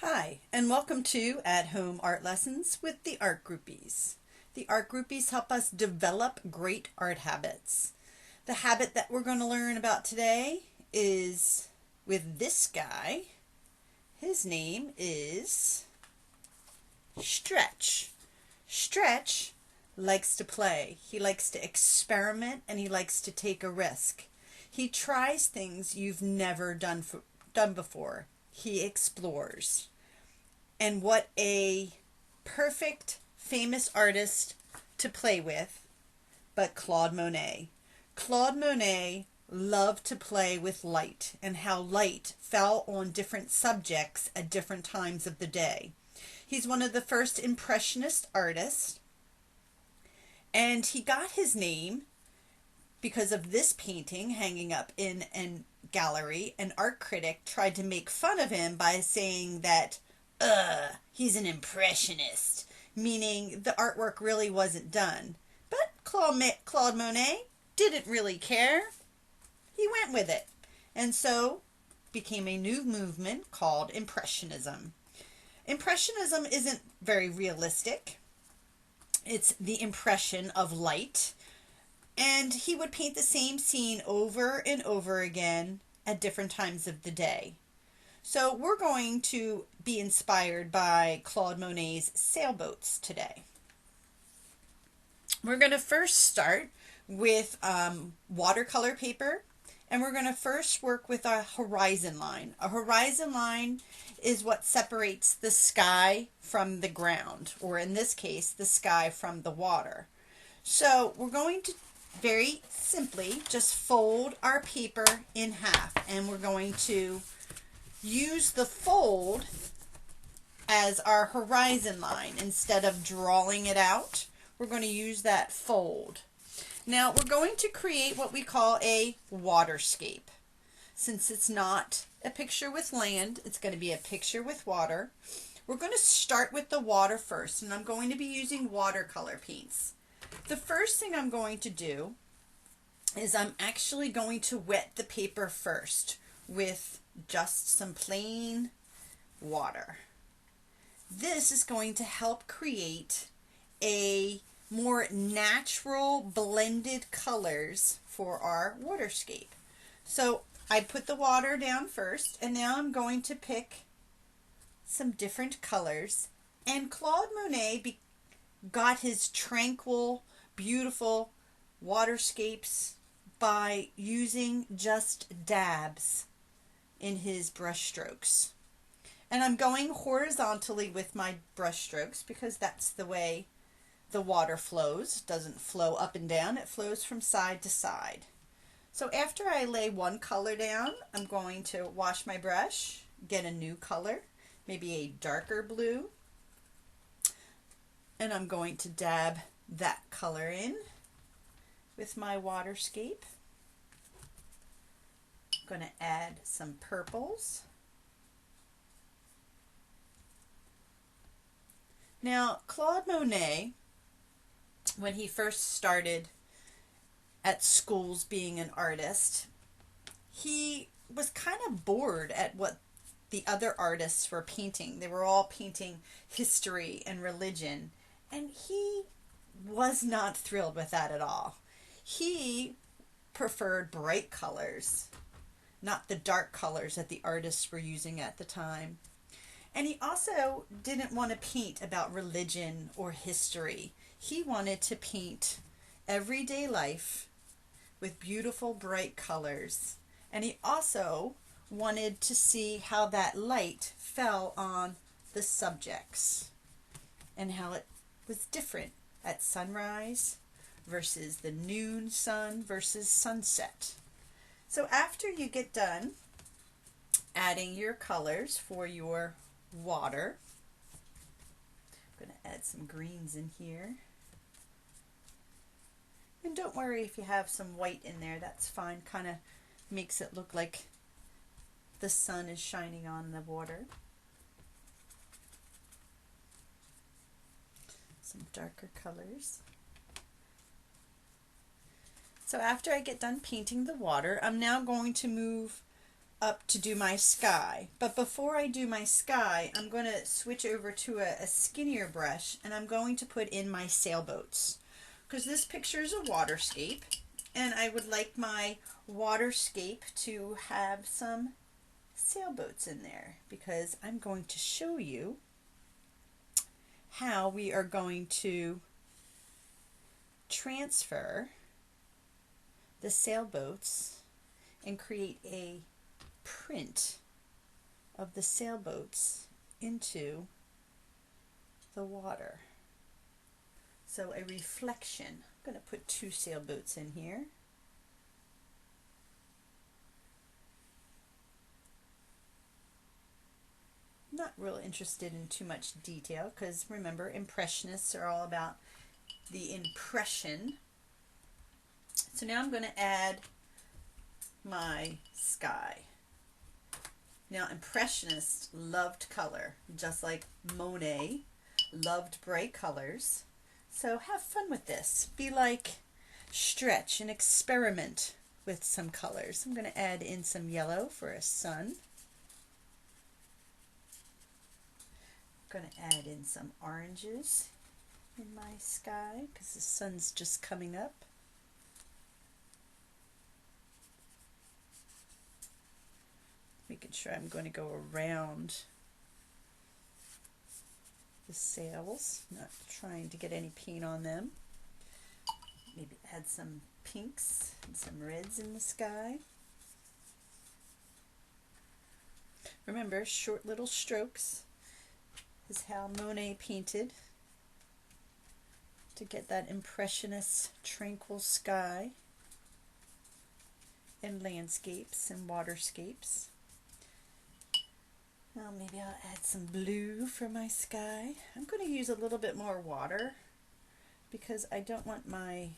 Hi, and welcome to At Home Art Lessons with the Art Groupies. The Art Groupies help us develop great art habits. The habit that we're going to learn about today is with this guy. His name is Stretch. Stretch likes to play. He likes to experiment and he likes to take a risk. He tries things you've never done before. He explores. And what a perfect, famous artist to play with, but Claude Monet. Claude Monet loved to play with light and how light fell on different subjects at different times of the day. He's one of the first Impressionist artists, and he got his name because of this painting hanging up in a gallery. An art critic tried to make fun of him by saying that he's an impressionist, meaning the artwork really wasn't done. But Claude Monet didn't really care. He went with it, and so became a new movement called Impressionism. Impressionism isn't very realistic. It's the impression of light, and he would paint the same scene over and over again at different times of the day. So we're going to be inspired by Claude Monet's Sailboats today. We're going to first start with watercolor paper, and we're going to first work with a horizon line. A horizon line is what separates the sky from the ground, or in this case, the sky from the water. So we're going to very simply just fold our paper in half, and we're going to use the fold as our horizon line. Instead of drawing it out, we're going to use that fold. Now we're going to create what we call a waterscape. Since it's not a picture with land, it's going to be a picture with water. We're going to start with the water first, and I'm going to be using watercolor paints. The first thing I'm going to do is I'm actually going to wet the paper first with just some plain water. This is going to help create a more natural blended colors for our waterscape. So I put the water down first, and now I'm going to pick some different colors. And Claude Monet got his tranquil, beautiful waterscapes by using just dabs in his brush strokes. And I'm going horizontally with my brush strokes because that's the way the water flows. It doesn't flow up and down, it flows from side to side. So after I lay one color down, I'm going to wash my brush, get a new color, maybe a darker blue, and I'm going to dab that color in with my waterscape. I'm going to add some purples. Now, Claude Monet, when he first started at schools being an artist, he was kind of bored at what the other artists were painting. They were all painting history and religion, and he was not thrilled with that at all. He preferred bright colors, not the dark colors that the artists were using at the time. And he also didn't want to paint about religion or history. He wanted to paint everyday life with beautiful bright colors. And he also wanted to see how that light fell on the subjects and how it was different at sunrise versus the noon sun versus sunset. So after you get done adding your colors for your water, I'm going to add some greens in here. And don't worry if you have some white in there, that's fine. Kind of makes it look like the sun is shining on the water. Some darker colors. So after I get done painting the water, I'm now going to move up to do my sky. But before I do my sky, I'm going to switch over to a skinnier brush, and I'm going to put in my sailboats, because this picture is a waterscape, and I would like my waterscape to have some sailboats in there, because I'm going to show you how we are going to transfer the sailboats and create a print of the sailboats into the water. So a reflection. I'm going to put 2 sailboats in here. Not real interested in too much detail, because remember, Impressionists are all about the impression. So now I'm going to add my sky. Now, Impressionists loved color, just like Monet loved bright colors. So have fun with this. Be like, stretch and experiment with some colors. I'm going to add in some yellow for a sun. I'm going to add in some oranges in my sky because the sun's just coming up. Making sure I'm going to go around the sails, not trying to get any paint on them. Maybe add some pinks and some reds in the sky. Remember, short little strokes is how Monet painted to get that impressionist tranquil sky and landscapes and waterscapes. Now maybe I'll add some blue for my sky. I'm going to use a little bit more water because I don't want my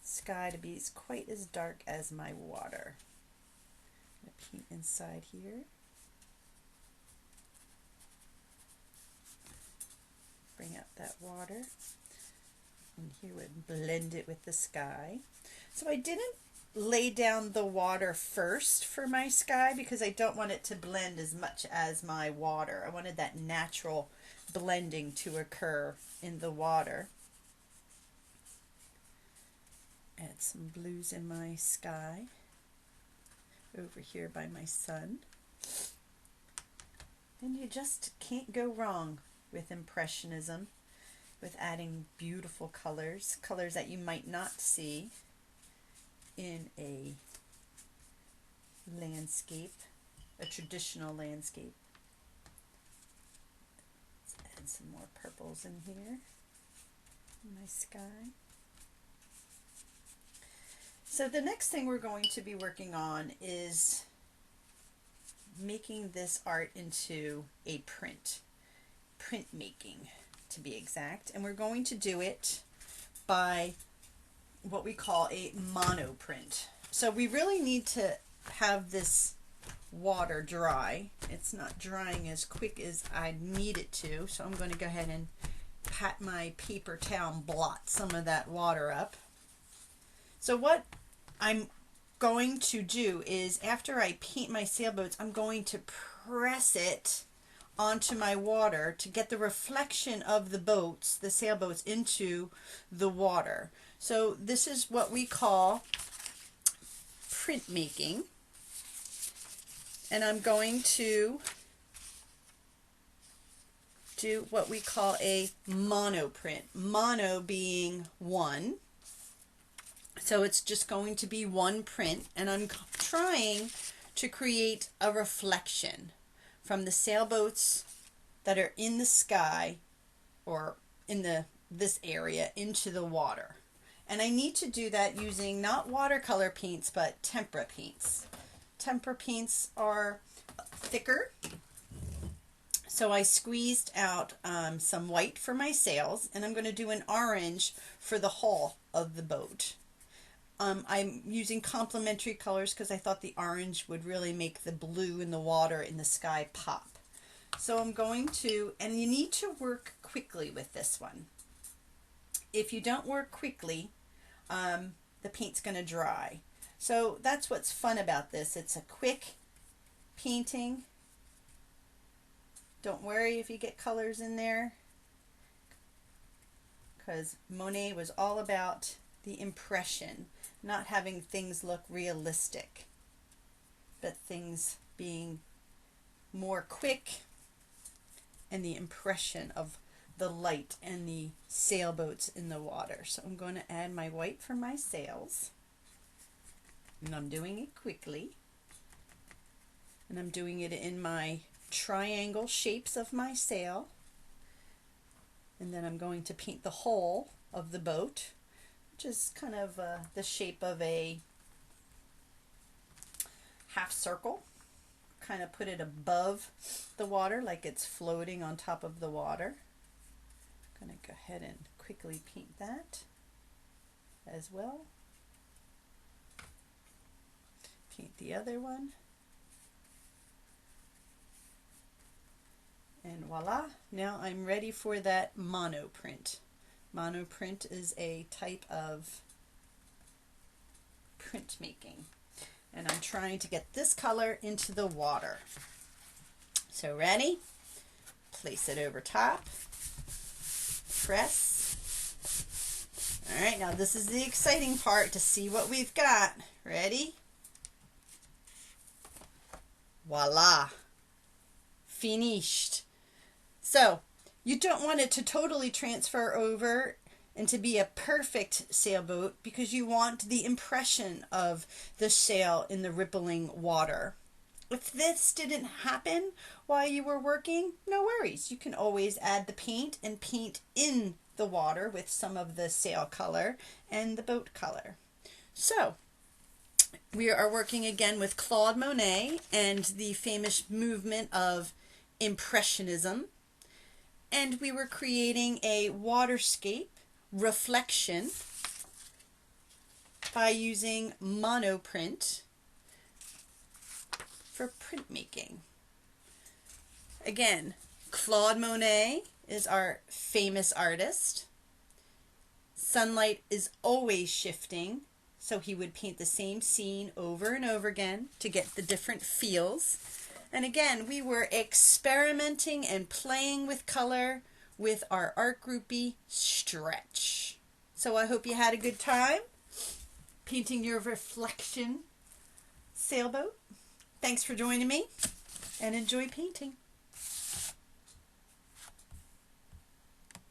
sky to be quite as dark as my water. I'm going to paint inside here. Bring out that water. And here would blend it with the sky. So I didn't lay down the water first for my sky because I don't want it to blend as much as my water. I wanted that natural blending to occur in the water. Add some blues in my sky over here by my sun. And you just can't go wrong with Impressionism, with adding beautiful colors, colors that you might not see in a landscape, a traditional landscape. Let's add some more purples in here in my sky. So the next thing we're going to be working on is making this art into a print making to be exact, and we're going to do it by what we call a monoprint. So we really need to have this water dry. It's not drying as quick as I need it to, so I'm going to go ahead and pat my paper towel and blot some of that water up. So what I'm going to do is, after I paint my sailboats, I'm going to press it onto my water to get the reflection of the boats, the sailboats, into the water. So this is what we call printmaking, and I'm going to do what we call a monoprint. Mono being one, so it's just going to be one print, and I'm trying to create a reflection from the sailboats that are in the sky or in this area into the water. And I need to do that using not watercolor paints, but tempera paints. Tempera paints are thicker. So I squeezed out some white for my sails, and I'm going to do an orange for the hull of the boat. I'm using complementary colors because I thought the orange would really make the blue in the water in the sky pop. So I'm going to, and you need to work quickly with this one. If you don't work quickly, the paint's going to dry. So that's what's fun about this. It's a quick painting. Don't worry if you get colors in there, because Monet was all about the impression, not having things look realistic, but things being more quick, and the impression of the light and the sailboats in the water. So I'm going to add my white for my sails, and I'm doing it quickly, and I'm doing it in my triangle shapes of my sail. And then I'm going to paint the whole of the boat, which is kind of the shape of a half circle. Kind of put it above the water like it's floating on top of the water. I'm going to go ahead and quickly paint that as well. Paint the other one. And voila, now I'm ready for that monoprint. Monoprint is a type of printmaking. And I'm trying to get this color into the water. So ready? Place it over top. Press. All right, now this is the exciting part to see what we've got. Ready? Voila. Finished. So you don't want it to totally transfer over and to be a perfect sailboat, because you want the impression of the sail in the rippling water. If this didn't happen while you were working, no worries. You can always add the paint and paint in the water with some of the sail color and the boat color. So we are working again with Claude Monet and the famous movement of Impressionism. And we were creating a waterscape reflection by using monoprint for printmaking. Again, Claude Monet is our famous artist. Sunlight is always shifting, so he would paint the same scene over and over again to get the different feels. And again, we were experimenting and playing with color with our art groupie Stretch. So I hope you had a good time painting your reflection sailboat. Thanks for joining me, and enjoy painting.